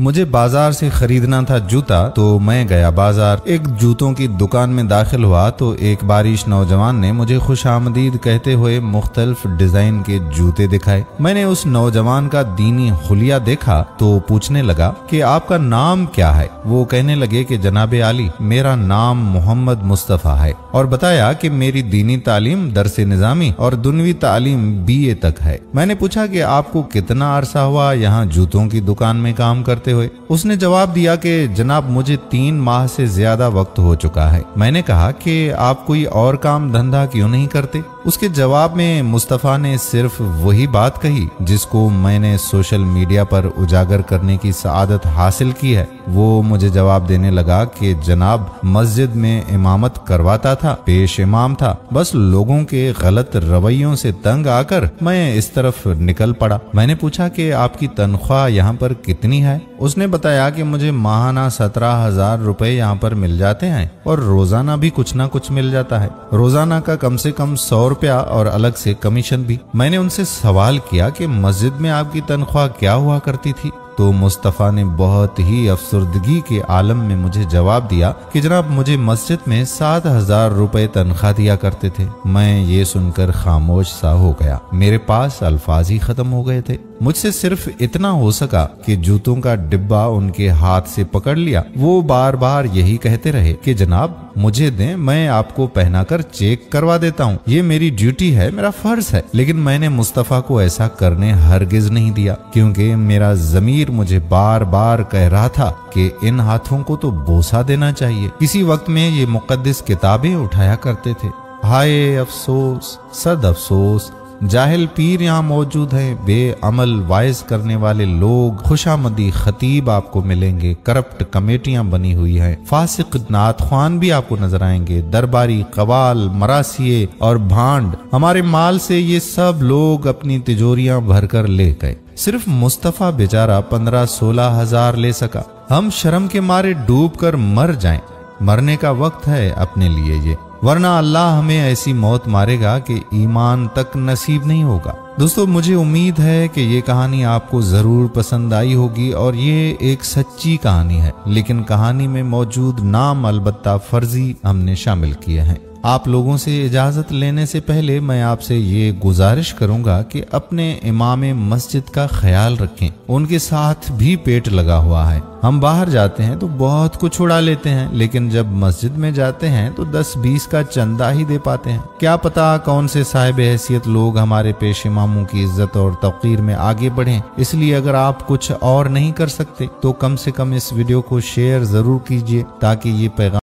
मुझे बाजार से खरीदना था जूता, तो मैं गया बाजार। एक जूतों की दुकान में दाखिल हुआ तो एक बारिश नौजवान ने मुझे खुशामदीद कहते हुए मुख्तलिफ डिजाइन के जूते दिखाए। मैंने उस नौजवान का दीनी हुलिया देखा तो पूछने लगा कि आपका नाम क्या है। वो कहने लगे कि जनाब आली, मेरा नाम मोहम्मद मुस्तफा है, और बताया कि मेरी दीनी तालीम दरसे निजामी और दुनवी तालीम BA तक है। मैंने पूछा कि आपको कितना अरसा हुआ यहाँ जूतों की दुकान में काम करते हुए। उसने जवाब दिया कि जनाब मुझे 3 माह से ज्यादा वक्त हो चुका है। मैंने कहा कि आप कोई और काम धंधा क्यों नहीं करते। उसके जवाब में मुस्तफा ने सिर्फ वही बात कही जिसको मैंने सोशल मीडिया पर उजागर करने की सआदत हासिल की है। वो मुझे जवाब देने लगा कि जनाब मस्जिद में इमामत करवाता था, पेश इमाम था, बस लोगों के गलत रवैयों से तंग आकर मैं इस तरफ निकल पड़ा। मैंने पूछा कि आपकी तनख्वाह यहाँ पर कितनी है। उसने बताया कि मुझे माहाना 17,000 रुपए यहाँ पर मिल जाते हैं और रोजाना भी कुछ ना कुछ मिल जाता है। रोजाना का कम से कम 100 रुपया और अलग से कमीशन भी। मैंने उनसे सवाल किया कि मस्जिद में आपकी तनख्वाह क्या हुआ करती थी, तो मुस्तफा ने बहुत ही अफसरदगी के आलम में मुझे जवाब दिया कि जनाब मुझे मस्जिद में 7,000 रुपए तनख्वाह दिया करते थे। मैं ये सुनकर खामोश सा हो गया। मेरे पास अल्फाज ही खत्म हो गए थे। मुझसे सिर्फ इतना हो सका कि जूतों का डिब्बा उनके हाथ से पकड़ लिया। वो बार बार यही कहते रहे कि जनाब मुझे दें, मैं आपको पहनाकर चेक करवा देता हूँ, ये मेरी ड्यूटी है, मेरा फर्ज है। लेकिन मैंने मुस्तफा को ऐसा करने हरगिज नहीं दिया, क्योंकि मेरा ज़मीर मुझे बार बार कह रहा था कि इन हाथों को तो बोसा देना चाहिए। किसी वक्त में ये मुकद्दस किताबें उठाया करते थे। हाय अफसोस, सद अफसोस, जाहिल पीर यहाँ मौजूद हैं, बेअमल वाइज करने वाले लोग, खुशामदी खतीब आपको मिलेंगे, करप्ट कमेटियां बनी हुई हैं, फासिक नात ख्वान भी आपको नजर आएंगे, दरबारी कवाल, मरासिये और भांड। हमारे माल से ये सब लोग अपनी तिजोरियां भरकर ले गए। सिर्फ मुस्तफा बेचारा 15-16 हजार ले सका। हम शर्म के मारे डूब कर मर जाएं। मरने का वक्त है अपने लिए ये, वरना अल्लाह हमें ऐसी मौत मारेगा कि ईमान तक नसीब नहीं होगा। दोस्तों, मुझे उम्मीद है कि ये कहानी आपको जरूर पसंद आई होगी और ये एक सच्ची कहानी है, लेकिन कहानी में मौजूद नाम अलबत्ता फर्जी हमने शामिल किए हैं। आप लोगों से इजाजत लेने से पहले मैं आपसे ये गुजारिश करूंगा कि अपने इमाम मस्जिद का ख्याल रखें। उनके साथ भी पेट लगा हुआ है। हम बाहर जाते हैं तो बहुत कुछ उड़ा लेते हैं, लेकिन जब मस्जिद में जाते हैं तो 10-20 का चंदा ही दे पाते हैं। क्या पता कौन से साहिब हैसियत लोग हमारे पेश इमामों की इज्जत और तौकीर में आगे बढ़ें। इसलिए अगर आप कुछ और नहीं कर सकते तो कम से कम इस वीडियो को शेयर जरूर कीजिए, ताकि ये पैगाम